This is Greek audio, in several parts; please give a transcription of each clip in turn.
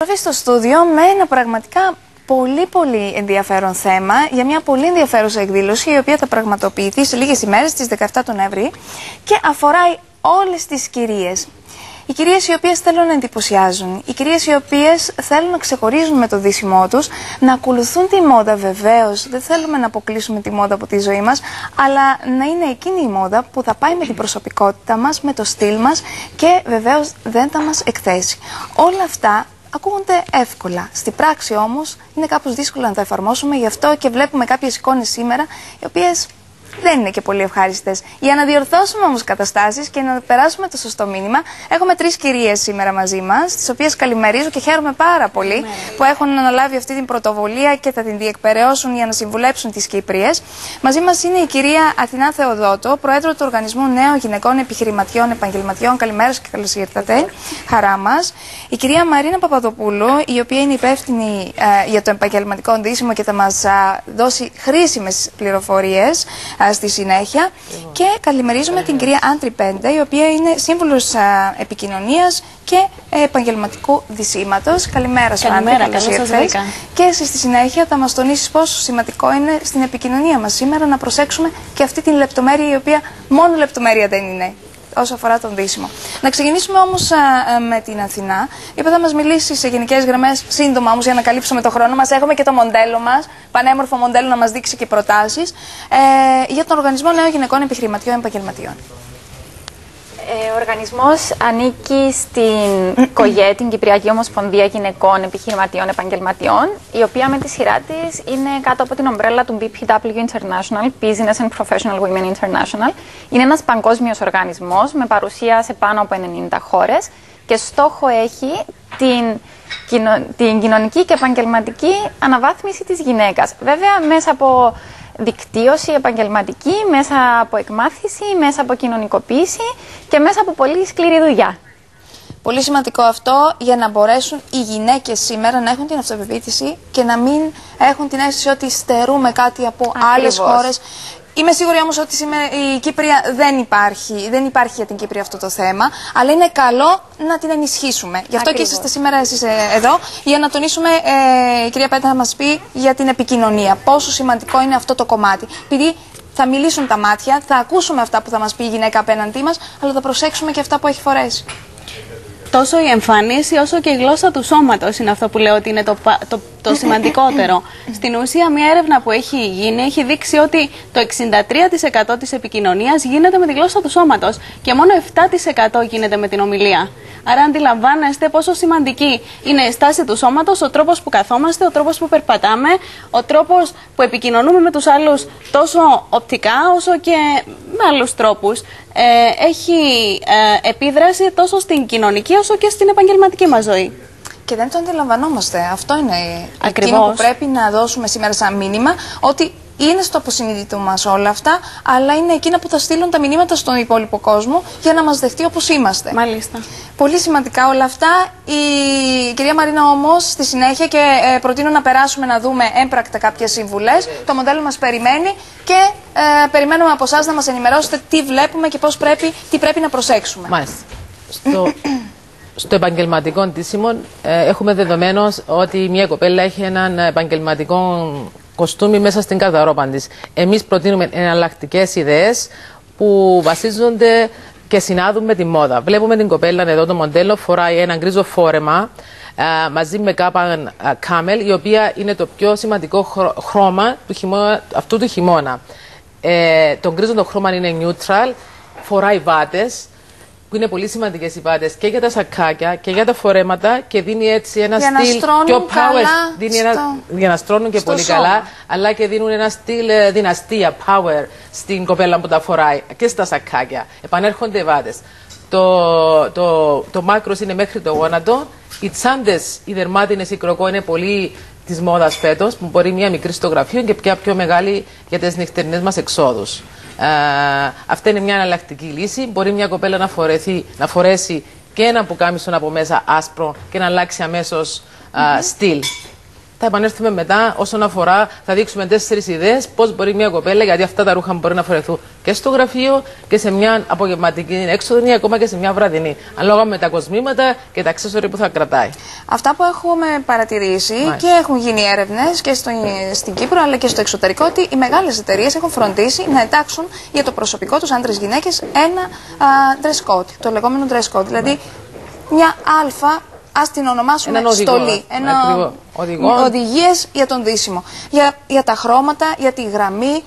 Στο στούντιο με ένα πραγματικά πολύ ενδιαφέρον θέμα για μια πολύ ενδιαφέρουσα εκδήλωση η οποία θα πραγματοποιηθεί σε λίγες ημέρες στις 17 του Νοεμβρίου και αφορά όλες τις κυρίες. Οι κυρίες οι οποίες θέλουν να εντυπωσιάζουν, οι κυρίες οι οποίες θέλουν να ξεχωρίζουν με το δίσιμό τους, να ακολουθούν τη μόδα βεβαίως, δεν θέλουμε να αποκλείσουμε τη μόδα από τη ζωή μας, αλλά να είναι εκείνη η μόδα που θα πάει με την προσωπικότητα μας, με το στυλ μας και βεβαίως δεν θα μας εκθέσει. Όλα αυτά ακούγονται εύκολα. Στην πράξη όμως είναι κάπως δύσκολο να τα εφαρμόσουμε, γι' αυτό και βλέπουμε κάποιες εικόνες σήμερα οι οποίες δεν είναι και πολύ ευχάριστες. Για να διορθώσουμε όμως καταστάσεις και να περάσουμε το σωστό μήνυμα, έχουμε τρεις κυρίες σήμερα μαζί μας, τις οποίες καλημερίζω και χαίρομαι πάρα πολύ που έχουν αναλάβει αυτή την πρωτοβουλία και θα την διεκπεραιώσουν για να συμβουλέψουν τις Κύπριες. Μαζί μας είναι η κυρία Αθηνά Θεοδότο, Πρόεδρο του Οργανισμού Νέων Γυναικών Επιχειρηματιών Επαγγελματιών. Καλημέρα και καλώς ήρθατε. Χαρά μας. Η κυρία Μαρίνα Παπαδοπούλου, η οποία είναι υπεύθυνη για το επαγγελματικό ντύσιμο και θα μας δώσει χρήσιμες πληροφορίες στη συνέχεια. Και καλημερίζουμε την κυρία Άντρη Πέντε, η οποία είναι σύμβουλος επικοινωνίας και επαγγελματικού ντυσίματος. Καλημέρα σου, Άντρη. Καλώς ήρθες. Και εσύ στη συνέχεια θα μας τονίσεις πόσο σημαντικό είναι στην επικοινωνία μας σήμερα να προσέξουμε και αυτή την λεπτομέρεια, η οποία μόνο λεπτομέρεια δεν είναι όσο αφορά τον ντύσιμο. Να ξεκινήσουμε όμως με την Αθηνά, η οποία θα μας μιλήσει σε γενικές γραμμές, σύντομα όμως για να καλύψουμε το χρόνο μας. Έχουμε και το μοντέλο μας, πανέμορφο μοντέλο να μας δείξει και προτάσεις για τον Οργανισμό Νέων Γυναικών Επιχειρηματιών Επαγγελματιών. Ο οργανισμός ανήκει στην ΚΟΓΕ, την Κυπριακή Ομοσπονδία Γυναικών Επιχειρηματιών Επαγγελματιών, η οποία με τη σειρά της είναι κάτω από την ομπρέλα του BPW International, Business and Professional Women International. Είναι ένας παγκόσμιος οργανισμός με παρουσία σε πάνω από 90 χώρες και στόχο έχει την κοινωνική και επαγγελματική αναβάθμιση της γυναίκας. Βέβαια, μέσα από δικτύωση επαγγελματική, μέσα από εκμάθηση, μέσα από κοινωνικοποίηση και μέσα από πολύ σκληρή δουλειά. Πολύ σημαντικό αυτό για να μπορέσουν οι γυναίκες σήμερα να έχουν την αυτοπεποίθηση και να μην έχουν την αίσθηση ότι στερούμε κάτι από άλλες χώρες. Είμαι σίγουρη όμως ότι σήμερα η Κύπρια δεν υπάρχει για την Κύπρια αυτό το θέμα, αλλά είναι καλό να την ενισχύσουμε. Γι' αυτό και είσαστε σήμερα εσείς εδώ, για να τονίσουμε, η κυρία Πέτα θα μας πει για την επικοινωνία. Πόσο σημαντικό είναι αυτό το κομμάτι. Επειδή θα μιλήσουν τα μάτια, θα ακούσουμε αυτά που θα μας πει η γυναίκα απέναντί μας, αλλά θα προσέξουμε και αυτά που έχει φορέσει. Τόσο η εμφάνιση όσο και η γλώσσα του σώματος είναι αυτό που λέω ότι είναι το σημαντικότερο. Στην ουσία, μια έρευνα που έχει γίνει έχει δείξει ότι το 63% της επικοινωνίας γίνεται με τη γλώσσα του σώματος και μόνο 7% γίνεται με την ομιλία. Άρα αντιλαμβάνεστε πόσο σημαντική είναι η στάση του σώματος, ο τρόπος που καθόμαστε, ο τρόπος που περπατάμε, ο τρόπος που επικοινωνούμε με τους άλλους τόσο οπτικά όσο και με άλλους τρόπους. Έχει επίδραση τόσο στην κοινωνική όσο και στην επαγγελματική μας ζωή. Και δεν το αντιλαμβανόμαστε. Αυτό είναι εκείνο που πρέπει να δώσουμε σήμερα σαν μήνυμα, ότι είναι στο αποσυνείδητο μας όλα αυτά, αλλά είναι εκείνα που θα στείλουν τα μηνύματα στον υπόλοιπο κόσμο για να μας δεχτεί όπως είμαστε. Μάλιστα. Πολύ σημαντικά όλα αυτά. Η κυρία Μαρίνα όμως στη συνέχεια, και προτείνω να περάσουμε να δούμε έμπρακτα κάποιες συμβουλές. Το μοντέλο μας περιμένει και περιμένουμε από εσάς να μας ενημερώσετε τι βλέπουμε και τι πρέπει να προσέξουμε. Μάλιστα. Στο επαγγελματικό ντύσιμο έχουμε δεδομένο ότι μια κοπέλα έχει έναν επαγγελματικό κοστούμι μέσα στην καρδαρόπα της. Εμείς προτείνουμε εναλλακτικές ιδέες που βασίζονται και συνάδουν με τη μόδα. Βλέπουμε την κοπέλα εδώ, το μοντέλο φοράει ένα γκρίζο φόρεμα μαζί με κάπα κάμελ, η οποία είναι το πιο σημαντικό χρώμα αυτού του χειμώνα. Το γκρίζο το χρώμα είναι neutral, φοράει βάτες, που είναι πολύ σημαντικές οι βάτες και για τα σακάκια και για τα φορέματα, και δίνει έτσι ένα στυλ πιο power, για να στρώνουν και πολύ καλά, αλλά και δίνουν ένα στυλ δυναστεία, power στην κοπέλα που τα φοράει και στα σακάκια. Επανέρχονται οι βάτες. Το μάκρος είναι μέχρι το γόνατο. Οι τσάντες, οι δερμάτινες, η κροκό είναι πολύ της μόδας φέτος, που μπορεί μια μικρή στο γραφείο και πια πιο μεγάλη για τις νυχτερινές μας εξόδους. Αυτή είναι μια εναλλακτική λύση. Μπορεί μια κοπέλα να φορέσει και ένα πουκάμισο από μέσα άσπρο και να αλλάξει αμέσως στυλ. Θα επανέλθουμε μετά όσον αφορά, θα δείξουμε 4 ιδέες πώς μπορεί μια κοπέλα, γιατί αυτά τα ρούχα μπορεί να φορεθούν και στο γραφείο και σε μια απογευματική έξοδο ή ακόμα και σε μια βραδινή. Ανάλογα με τα κοσμήματα και τα αξεσόρια που θα κρατάει. Αυτά που έχουμε παρατηρήσει και έχουν γίνει έρευνες και στην Κύπρο αλλά και στο εξωτερικό, ότι οι μεγάλες εταιρείες έχουν φροντίσει να εντάξουν για το προσωπικό τους, άντρες γυναίκες, ένα dress code, το λεγόμενο dress code. Δηλαδή μια αλφα. Ας την ονομάσουμε στολή. Οδηγίες για τον ντύσιμο. Για τα χρώματα, για τη γραμμή,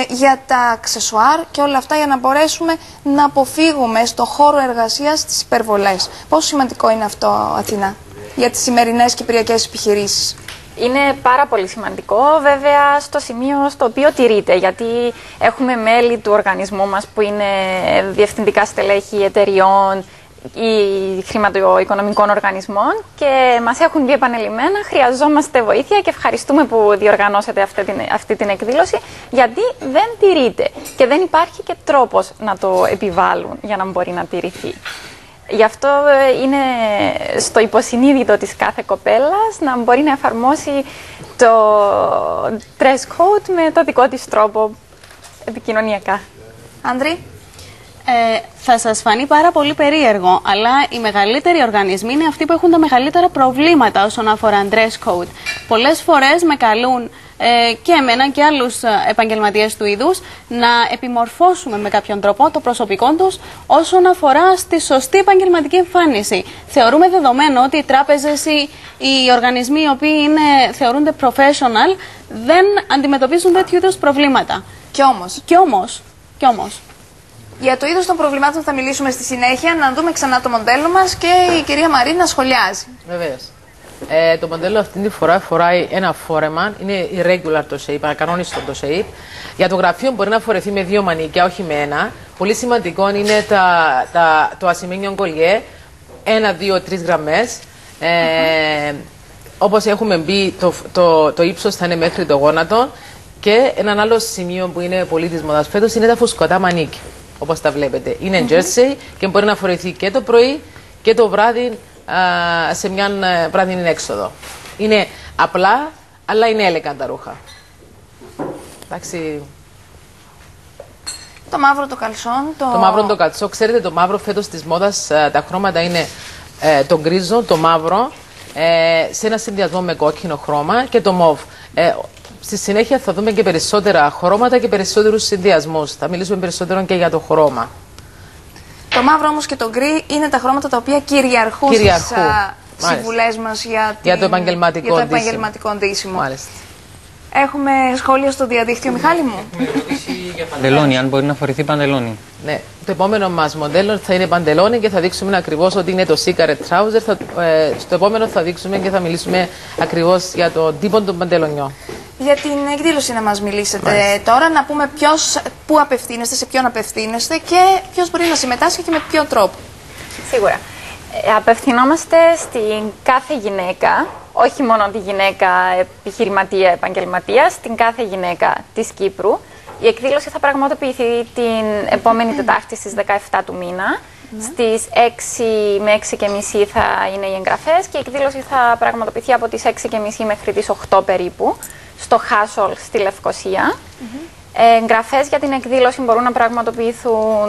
για τα αξεσουάρ και όλα αυτά, για να μπορέσουμε να αποφύγουμε στο χώρο εργασίας τις υπερβολές. Πόσο σημαντικό είναι αυτό, Αθηνά, για τις σημερινές κυπριακές επιχειρήσεις? Είναι πάρα πολύ σημαντικό, βέβαια, στο σημείο στο οποίο τηρείται, γιατί έχουμε μέλη του οργανισμού μας που είναι διευθυντικά στελέχη εταιριών ή χρηματοοικονομικών οργανισμών και μας έχουν πει επανελειμμένα χρειαζόμαστε βοήθεια και ευχαριστούμε που διοργανώσετε αυτή την εκδήλωση, γιατί δεν τηρείται και δεν υπάρχει και τρόπος να το επιβάλλουν για να μπορεί να τηρηθεί. Γι' αυτό είναι στο υποσυνείδητο της κάθε κοπέλας να μπορεί να εφαρμόσει το dress code με το δικό της τρόπο επικοινωνιακά. Άνδρη. Θα σας φανεί πάρα πολύ περίεργο, αλλά οι μεγαλύτεροι οργανισμοί είναι αυτοί που έχουν τα μεγαλύτερα προβλήματα όσον αφορά dress code. Πολλές φορές με καλούν και εμένα και άλλους επαγγελματίες του είδους να επιμορφώσουμε με κάποιον τρόπο το προσωπικό τους όσον αφορά στη σωστή επαγγελματική εμφάνιση. Θεωρούμε δεδομένο ότι οι τράπεζες ή οι οργανισμοί οι οποίοι θεωρούνται professional δεν αντιμετωπίζουν τέτοιου είδους προβλήματα. Κι όμως. Για το είδος των προβλημάτων θα μιλήσουμε στη συνέχεια. Να δούμε ξανά το μοντέλο μας και η κυρία Μαρίνα σχολιάζει. Βεβαίως. Το μοντέλο αυτή τη φορά φοράει ένα φόρεμα, είναι irregular το shape, ανακανόνιστο το shape. Για το γραφείο μπορεί να φορεθεί με 2 μανίκια, όχι με 1. Πολύ σημαντικό είναι το ασημένιο κολιέ, 1, 2, 3 γραμμές. Όπως έχουμε πει, το ύψος θα είναι μέχρι το γόνατο. Και ένα άλλο σημείο που είναι πολύ της μόδας φέτος είναι τα φουσκωτά μανίκια. Όπως τα βλέπετε. Είναι jersey και μπορεί να φορεθεί και το πρωί και το βράδυ σε μια βραδινή έξοδο. Είναι απλά, αλλά είναι elegant τα ρούχα. Εντάξει. Το μαύρο το καλσόν. Το μαύρο το καλσόν. Ξέρετε, το μαύρο φέτος της μόδας, τα χρώματα είναι το γκρίζο, το μαύρο, σε ένα συνδυασμό με κόκκινο χρώμα και το μοβ. Στη συνέχεια θα δούμε και περισσότερα χρώματα και περισσότερους συνδυασμούς. Θα μιλήσουμε περισσότερο και για το χρώμα. Το μαύρο όμως και το γκρι είναι τα χρώματα τα οποία κυριαρχούν στις συμβουλές μας για το επαγγελματικό ντύσιμο. Μάλιστα. Έχουμε σχόλια στο διαδίκτυο, Μιχάλη μου. Έχουμε ρωτήσει για παντελόνι, αν μπορεί να φορηθεί παντελόνι. Ναι, το επόμενο μας μοντέλο θα είναι παντελόνι και θα δείξουμε ακριβώς ότι είναι το cigarette trouser. Στο επόμενο θα δείξουμε και θα μιλήσουμε ακριβώς για τον τύπο των παντελονιών. Για την εκδήλωση να μας μιλήσετε τώρα, να πούμε πού απευθύνεστε, σε ποιον απευθύνεστε και ποιος μπορεί να συμμετάσχει και με ποιο τρόπο. Σίγουρα. Απευθυνόμαστε στην κάθε γυναίκα, όχι μόνο τη γυναίκα επιχειρηματία, επαγγελματία, στην κάθε γυναίκα της Κύπρου. Η εκδήλωση θα πραγματοποιηθεί την επόμενη Τετάρτη στις 17 του μήνα. Στις 6 με 6.30 θα είναι οι εγγραφές και η εκδήλωση θα πραγματοποιηθεί από τις 6.30 μέχρι τις 8 περίπου στο Χάσολ στη Λευκοσία. Εγγραφές για την εκδήλωση μπορούν να πραγματοποιηθούν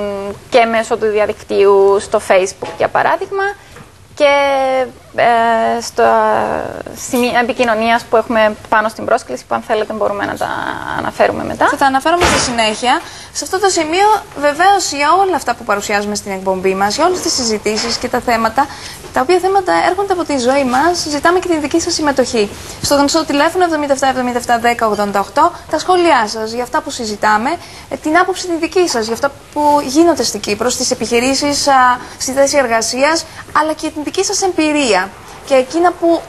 και μέσω του διαδικτύου στο Facebook για παράδειγμα και στο σημείο επικοινωνίας που έχουμε πάνω στην πρόσκληση που αν θέλετε μπορούμε να τα αναφέρουμε μετά. Θα τα αναφέρουμε στη συνέχεια. Σε αυτό το σημείο βεβαίως για όλα αυτά που παρουσιάζουμε στην εκπομπή μας, για όλες τις συζητήσεις και τα θέματα, τα οποία θέματα έρχονται από τη ζωή μας, ζητάμε και την δική σας συμμετοχή. Στο γνωστό τηλέφωνο 77-77-10-88 τα σχόλιά σας για αυτά που συζητάμε, την άποψη την δική σας για αυτά που γίνονται στην Κύπρο, στις επιχειρήσεις, στη θέση εργασίας, αλλά και την δική σας εμπειρία και εκείνα που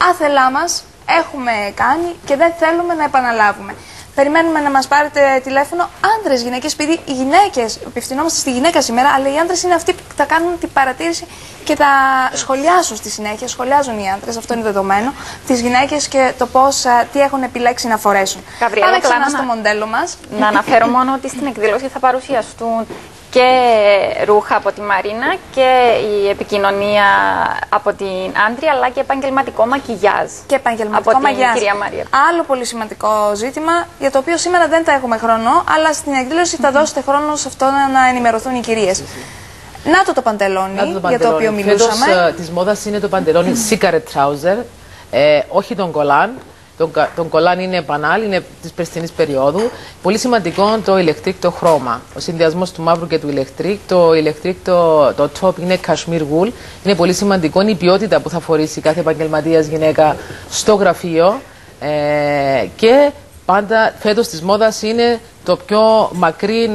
άθελά μας έχουμε κάνει και δεν θέλουμε να επαναλάβουμε. Περιμένουμε να μας πάρετε τηλέφωνο άντρες, γυναίκες, επειδή οι γυναίκες, απευθυνόμαστε στη γυναίκα σήμερα, αλλά οι άντρες είναι αυτοί που θα κάνουν την παρατήρηση και θα σχολιάσουν στη συνέχεια. Σχολιάζουν οι άντρες, αυτό είναι δεδομένο, τις γυναίκες και το πώς, τι έχουν επιλέξει να φορέσουν. Γαβριέλα, πάμε ξανά στο μοντέλο μας. Να αναφέρω μόνο ότι στην εκδήλωση θα παρουσιαστούν και ρούχα από τη Μαρίνα και η επικοινωνία από την Άντρια, αλλά και επαγγελματικό μακιγιάζ. Και επαγγελματικό μακιγιάζ. Κυρία Μαρία. Άλλο πολύ σημαντικό ζήτημα, για το οποίο σήμερα δεν τα έχουμε χρόνο, αλλά στην εκδήλωση θα δώσετε χρόνο σε αυτό να ενημερωθούν οι κυρίες. Να το παντελόνι, για το οποίο μιλούσαμε. Φέτος της μόδας είναι το παντελόνι cigarette trouser, όχι τον κολάν. Τον κολάν είναι πανάλ, είναι της περσινής περίοδου. Πολύ σημαντικό το ηλεκτρικ, το χρώμα. Ο συνδυασμός του μαύρου και του ηλεκτρικ. Το ηλεκτρικ, το top είναι cashmere wool. Είναι πολύ σημαντικό η ποιότητα που θα φορήσει κάθε επαγγελματίας γυναίκα στο γραφείο. Και πάντα φέτος της μόδας είναι το πιο μακρύ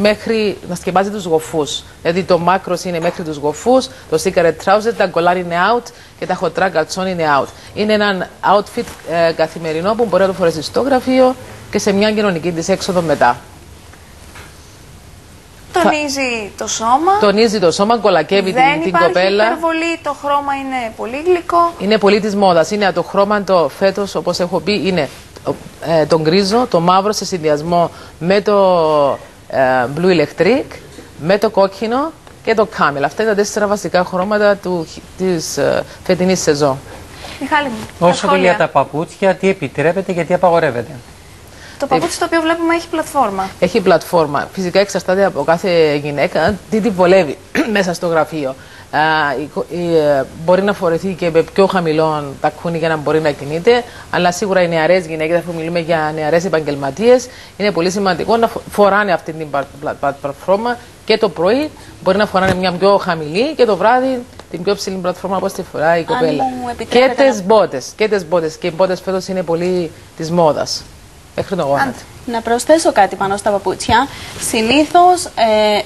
μέχρι να σκεπάζει τους γοφούς. Δηλαδή το μάκρος είναι μέχρι τους γοφούς, το cigarette trouser, τα κολάν είναι out και τα χοντρά καλτσόν είναι out. Είναι ένα outfit καθημερινό που μπορεί να το φορέσει στο γραφείο και σε μια κοινωνική της έξοδο μετά. Τονίζει το σώμα. Τονίζει το σώμα, κολακεύει την κοπέλα. Δεν υπάρχει υπερβολή, το χρώμα είναι πολύ γλυκό. Είναι πολύ της μόδας. Είναι το χρώμα το φέτος, όπως έχω πει, είναι το γκρίζο, το μαύρο σε συνδυασμό με το blue electric, με το κόκκινο και το κάμελ. Αυτά είναι τα 4 βασικά χρώματα της φετινής σεζόν. Μιχάλη μου, όσο και για τα παπούτσια, τι επιτρέπεται και τι απαγορεύεται. Το παπούτσι το οποίο βλέπουμε έχει πλατφόρμα. Έχει πλατφόρμα. Φυσικά εξαρτάται από κάθε γυναίκα τι τη βολεύει μέσα στο γραφείο. Μπορεί να φορεθεί και με πιο χαμηλό τακούνι για να μπορεί να κινείται, αλλά σίγουρα οι νεαρές γυναίκες, αφού μιλούμε για νεαρές επαγγελματίες, είναι πολύ σημαντικό να φοράνε αυτή την πλατφόρμα και το πρωί μπορεί να φοράνε μια πιο χαμηλή και το βράδυ την πιο ψηλή πλατφόρμα όπως τη φοράει η κοπέλα. Και τις μπότες. Και οι μπότες φέτος είναι πολύ της μόδας. Μέχρι το γόνατο. Να προσθέσω κάτι πάνω στα παπούτσια. Συνήθως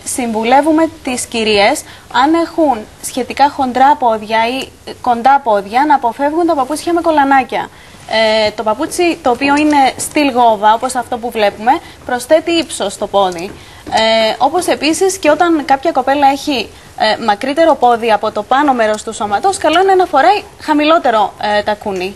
συμβουλεύουμε τις κυρίες, αν έχουν σχετικά χοντρά πόδια ή κοντά πόδια, να αποφεύγουν τα παπούτσια με κολανάκια. Το παπούτσι το οποίο είναι στυλ γόβα, όπως αυτό που βλέπουμε, προσθέτει ύψος στο πόδι. Όπως επίσης και όταν κάποια κοπέλα έχει μακρύτερο πόδι από το πάνω μέρος του σώματος, καλό είναι να φοράει χαμηλότερο τακούνι,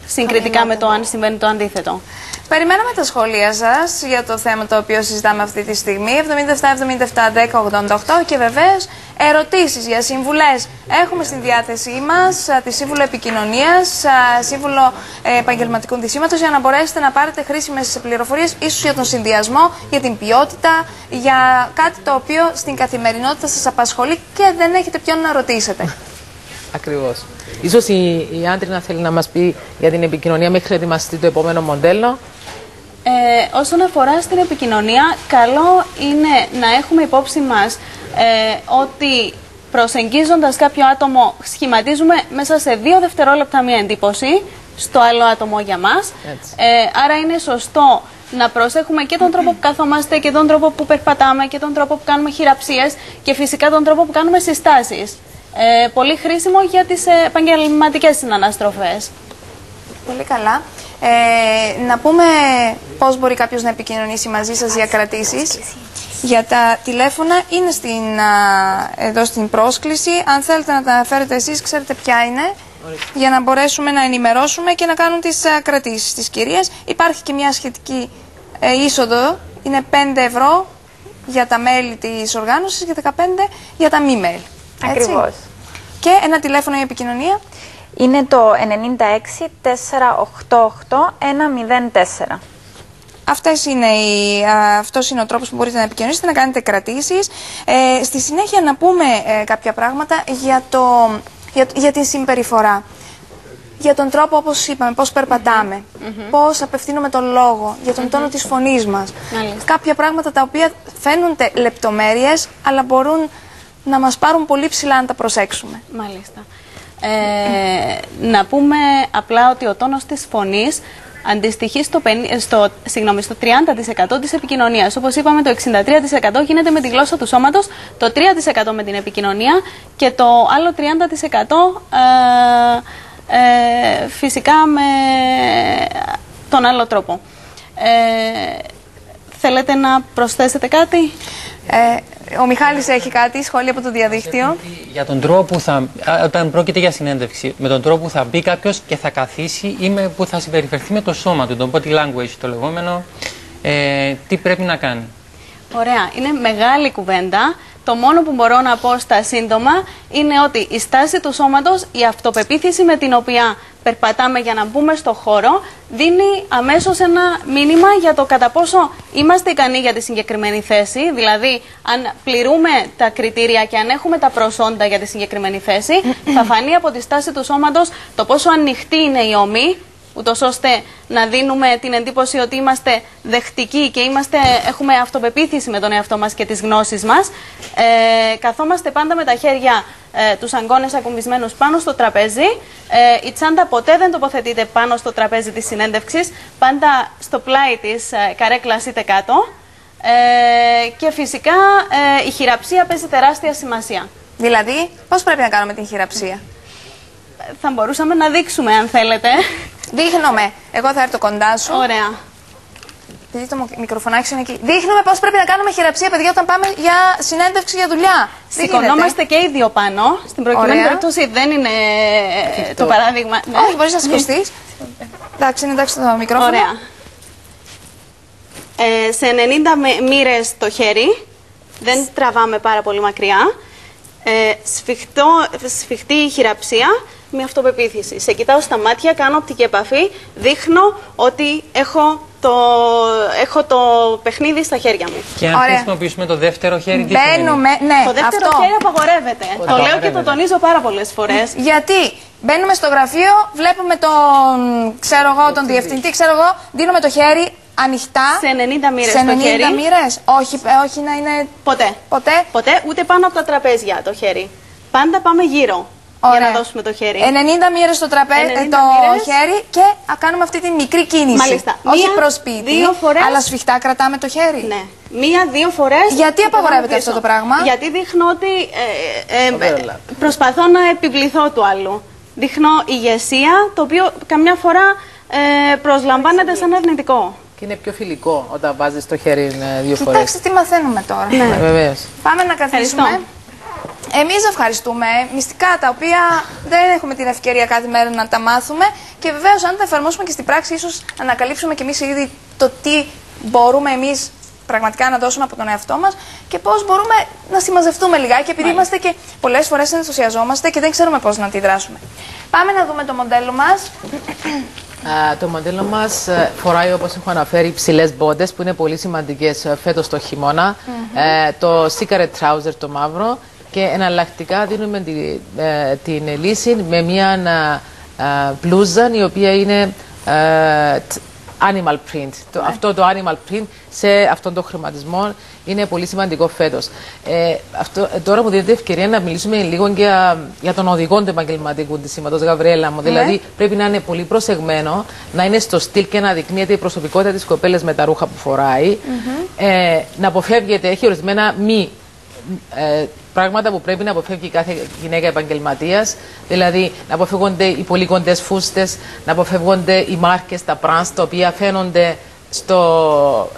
συγκριτικά με το αν συμβαίνει το αντίθετο. Περιμέναμε τα σχόλια σας για το θέμα το οποίο συζητάμε αυτή τη στιγμή. 77-77-10-88 και βεβαίως ερωτήσεις για συμβουλές έχουμε στη διάθεσή μας, τη Σύμβουλο Επικοινωνίας, Σύμβουλο Επαγγελματικού Ντυσίματος, για να μπορέσετε να πάρετε χρήσιμες πληροφορίες, ίσως για τον συνδυασμό, για την ποιότητα, για κάτι το οποίο στην καθημερινότητα σας απασχολεί και δεν έχετε ποιον να ρωτήσετε. Ακριβώς. Ίσως η Άντρινα θέλει να μας πει για την επικοινωνία μέχρι να ετοιμαστεί το επόμενο μοντέλο. Όσον αφορά στην επικοινωνία, καλό είναι να έχουμε υπόψη μας ότι προσεγγίζοντας κάποιο άτομο σχηματίζουμε μέσα σε 2 δευτερόλεπτα μια εντύπωση στο άλλο άτομο για μας. Άρα είναι σωστό να προσέχουμε και τον τρόπο που καθόμαστε και τον τρόπο που περπατάμε και τον τρόπο που κάνουμε χειραψίες και φυσικά τον τρόπο που κάνουμε συστάσεις. Πολύ χρήσιμο για τις επαγγελματικές συναναστροφές. Πολύ καλά. Να πούμε πώς μπορεί κάποιος να επικοινωνήσει μαζί σας για κρατήσεις. Για τα τηλέφωνα είναι εδώ στην πρόσκληση. Αν θέλετε να τα αναφέρετε εσείς, ξέρετε ποια είναι, για να μπορέσουμε να ενημερώσουμε και να κάνουν τις κρατήσεις της κυρίας. Υπάρχει και μια σχετική είσοδο, είναι 5 ευρώ για τα μέλη της οργάνωσης και 15 για τα μη μέλη. Ακριβώς. Και ένα τηλέφωνο για επικοινωνία. Είναι το 96-488-104. Αυτός είναι ο τρόπος που μπορείτε να επικοινωνήσετε, να κάνετε κρατήσεις. Στη συνέχεια να πούμε κάποια πράγματα για τη συμπεριφορά. Για τον τρόπο, όπως είπαμε, πώς περπατάμε, πώς απευθύνουμε τον λόγο, για τον τόνο της φωνής μας. Κάποια πράγματα τα οποία φαίνονται λεπτομέρειες, αλλά μπορούν να μας πάρουν πολύ ψηλά αν τα προσέξουμε. Μάλιστα. Να πούμε απλά ότι ο τόνος της φωνής αντιστοιχεί στο 30% της επικοινωνίας. Όπως είπαμε, το 63% γίνεται με τη γλώσσα του σώματος, το 3% με την επικοινωνία και το άλλο 30% φυσικά με τον άλλο τρόπο. Θέλετε να προσθέσετε κάτι? Ο Μιχάλης έχει κάτι, σχόλια από το διαδίκτυο. Για τον τρόπο που όταν πρόκειται για συνέντευξη, με τον τρόπο που θα μπει κάποιος και θα καθίσει ή που θα συμπεριφερθεί με το σώμα του, τον body language το λεγόμενο, τι πρέπει να κάνει? Ωραία. Είναι μεγάλη κουβέντα. Το μόνο που μπορώ να πω στα σύντομα είναι ότι η στάση του σώματος, η αυτοπεποίθηση με την οποία περπατάμε για να μπούμε στο χώρο, δίνει αμέσως ένα μήνυμα για το κατά πόσο είμαστε ικανοί για τη συγκεκριμένη θέση. Δηλαδή, αν πληρούμε τα κριτήρια και αν έχουμε τα προσόντα για τη συγκεκριμένη θέση, θα φανεί από τη στάση του σώματος το πόσο ανοιχτή είναι η ώμη, ούτως ώστε να δίνουμε την εντύπωση ότι είμαστε δεκτικοί και έχουμε αυτοπεποίθηση με τον εαυτό μας και τις γνώσεις μας. Καθόμαστε πάντα με τα χέρια, τους αγκώνες ακουμπισμένους πάνω στο τραπέζι. Η τσάντα ποτέ δεν τοποθετείται πάνω στο τραπέζι της συνέντευξης, πάντα στο πλάι της καρέκλας είτε κάτω. Και φυσικά η χειραψία παίζει τεράστια σημασία. Δηλαδή, πώς πρέπει να κάνουμε την χειραψία? Θα μπορούσαμε να δείξουμε αν θέλετε. Δείχνουμε. Εγώ θα έρθω κοντά σου. Ωραία. Επειδή το μικροφωνάκι είναι εκεί. Δείχνουμε πώς πρέπει να κάνουμε χειραψία, παιδιά, όταν πάμε για συνέντευξη για δουλειά. Σηκωνόμαστε και οι δύο πάνω. Στην προκειμένη περίπτωση δεν είναι το παράδειγμα. Ναι. Όχι, μπορείς να σηκωστείς. Εντάξει, είναι εντάξει το μικρόφωνο. Ωραία. Σε 90 μοίρες το χέρι. Δεν τραβάμε πάρα πολύ μακριά. Σφιχτή η χειραψία με αυτοπεποίθηση. Σε κοιτάω στα μάτια, κάνω οπτική επαφή, δείχνω ότι έχω το παιχνίδι στα χέρια μου. Και αν χρησιμοποιήσουμε το δεύτερο χέρι, τι μπαίνουμε, ναι, το δεύτερο χέρι απαγορεύεται. Το λέω και το τονίζω πάρα πολλές φορές. Γιατί μπαίνουμε στο γραφείο, βλέπουμε τον διευθυντή, δίνουμε το χέρι ανοιχτά. Σε 90 μοίρες το χέρι. 90 μοίρες. Όχι να είναι... Ποτέ, ούτε πάνω από τα τραπέζια το χέρι. Πάντα πάμε γύρω. Ωραία. Για να δώσουμε το χέρι. 90 μοίρες στο χέρι και κάνουμε αυτή τη μικρή κίνηση. Μάλιστα. Όχι προς πίτι, αλλά σφιχτά κρατάμε το χέρι. Ναι. Μία-δύο φορές. Γιατί απαγορεύεται αυτό το πράγμα? Γιατί δείχνω ότι προσπαθώ να επιβληθώ του άλλου. Δείχνω ηγεσία, το οποίο καμιά φορά προσλαμβάνεται σαν αρνητικό. Και είναι πιο φιλικό όταν βάζεις το χέρι δύο φορές. Κοιτάξτε τι μαθαίνουμε τώρα. Ναι. Βεβαίως. Πάμε να καθίσουμε. Εμείς ευχαριστούμε μυστικά τα οποία δεν έχουμε την ευκαιρία κάθε μέρα να τα μάθουμε και βεβαίως αν τα εφαρμόσουμε και στην πράξη ίσως ανακαλύψουμε και εμείς ήδη το τι μπορούμε εμείς πραγματικά να δώσουμε από τον εαυτό μας και πώς μπορούμε να συμμαζευτούμε λιγάκι επειδή είμαστε και πολλές φορές ενθουσιαζόμαστε και δεν ξέρουμε πώς να αντιδράσουμε. Πάμε να δούμε το μοντέλο μας. Το μοντέλο μας φοράει, όπως έχω αναφέρει, υψηλές μπότες που είναι πολύ σημαντικές φέτος το χειμώνα. Το secret trouser το μαύρο. Και εναλλακτικά δίνουμε την λύση με μια μπλούζα η οποία είναι animal print. Αυτό το animal print σε αυτόν τον χρηματισμό είναι πολύ σημαντικό φέτος. Τώρα μου δίνετε ευκαιρία να μιλήσουμε λίγο για τον οδηγό του επαγγελματικού ντύσματος, Γαβριέλα μου. Δηλαδή πρέπει να είναι πολύ προσεγμένο, να είναι στο στυλ και να δεικνύεται η προσωπικότητα της κοπέλας με τα ρούχα που φοράει. Να αποφεύγεται, έχει ορισμένα πράγματα που πρέπει να αποφεύγει κάθε γυναίκα επαγγελματίας, δηλαδή να αποφεύγονται οι πολύ κοντές φούστες, να αποφεύγονται οι μάρκες, τα πραντς, τα οποία φαίνονται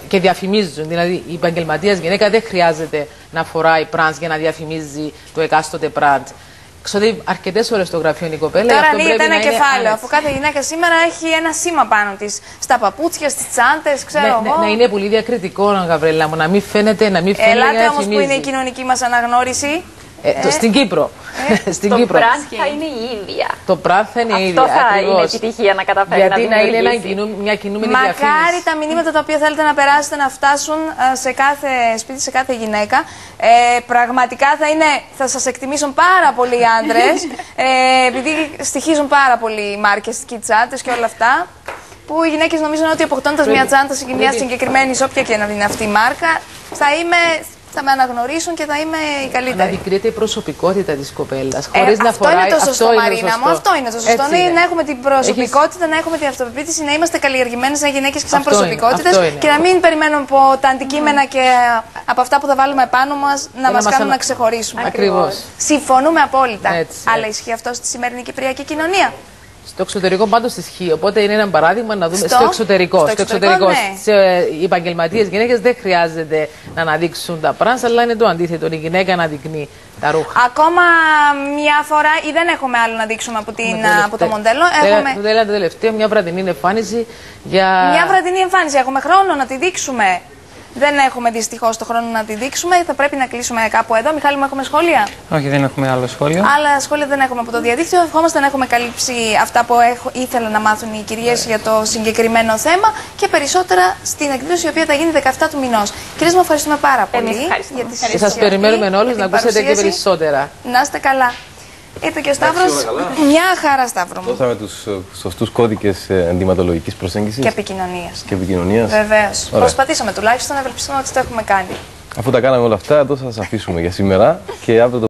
και διαφημίζουν. Δηλαδή η επαγγελματίας γυναίκα δεν χρειάζεται να φοράει πραντς για να διαφημίζει το εκάστοτε πραντ. Ξοδεύει αρκετές ώρες στο γραφείο η κοπέλα. Τώρα ανοίγεται ένα κεφάλαιο, αφού κάθε γυναίκα σήμερα έχει ένα σήμα πάνω της. Στα παπούτσια, στις τσάντες, ξέρω εγώ. Να είναι πολύ διακριτικό, Γαβρέλα μου, να μην φαίνεται, να μην φαίνεται. Ελάτε όμως που είναι η κοινωνική μας αναγνώριση. Στην Κύπρο. Το brand θα είναι η ίδια. Το brand θα είναι η ίδια. Αυτό θα είναι επιτυχία να καταφέρει. Γιατί να είναι μια κινούμενη διαφήμιση. Μακάρι τα μηνύματα τα οποία θέλετε να περάσετε να φτάσουν σε κάθε σπίτι, σε κάθε γυναίκα. Πραγματικά θα σας εκτιμήσουν πάρα πολύ οι άντρες, επειδή στοιχίζουν πάρα πολύ οι μάρκες και οι τσάντες και όλα αυτά. Που οι γυναίκες νομίζουν ότι αποκτώντας μια τσάντα σε μια συγκεκριμένη, όποια και να είναι αυτή η μάρκα, θα με αναγνωρίσουν και θα είμαι η καλύτερη. Να αντικρίνεται η προσωπικότητα της κοπέλας. Αυτό είναι το σωστό, Μαρίνα μου. Αυτό είναι το σωστό. Να έχουμε την προσωπικότητα, να έχουμε την αυτοπεποίθηση, να είμαστε καλλιεργημένες σαν γυναίκες και σαν προσωπικότητες και να μην περιμένουμε από τα αντικείμενα και από αυτά που θα βάλουμε επάνω μας να μας κάνουν να ξεχωρίσουμε. Ακριβώς. Συμφωνούμε απόλυτα. Αλλά ισχύει αυτό στη σημερινή κυπριακή κοινωνία? Στο εξωτερικό πάντως ισχύει. Οπότε είναι ένα παράδειγμα να δούμε στο εξωτερικό. Ναι. Οι επαγγελματίες γυναίκες δεν χρειάζεται να αναδείξουν τα πράνς, αλλά είναι το αντίθετο. Η γυναίκα να δεικνύει τα ρούχα. Ακόμα μια φορά, ή δεν έχουμε άλλο να δείξουμε από το μοντέλο. Το τελευταίο, μια βραδινή εμφάνιση. Μια βραδινή εμφάνιση. Έχουμε χρόνο να τη δείξουμε. Δεν έχουμε δυστυχώς το χρόνο να τη δείξουμε. Θα πρέπει να κλείσουμε κάπου εδώ. Μιχάλη μου, έχουμε σχόλια? Όχι, δεν έχουμε άλλο σχόλιο. Άλλα σχόλια δεν έχουμε από το διαδίκτυο. Ευχόμαστε να έχουμε καλύψει αυτά που ήθελαν να μάθουν οι κυρίες για το συγκεκριμένο θέμα και περισσότερα στην εκδήλωση η οποία θα γίνει 17 του μηνός. Κυρίες μου, ευχαριστούμε πάρα πολύ για τη συζήτηση. Σας περιμένουμε όλους να ακούσετε και περισσότερα. Να είστε καλά. Ήρθε και ο Σταύρος. Μια χαρά, Σταύρο μου. Δώσαμε τους σωστούς κώδικες ενδυματολογικής προσέγγισης Και επικοινωνίας. Βεβαίως. Προσπαθήσαμε τουλάχιστον, ευελπιστούμε ότι το έχουμε κάνει. Αφού τα κάναμε όλα αυτά, εδώ θα σας αφήσουμε για σήμερα και αύριο το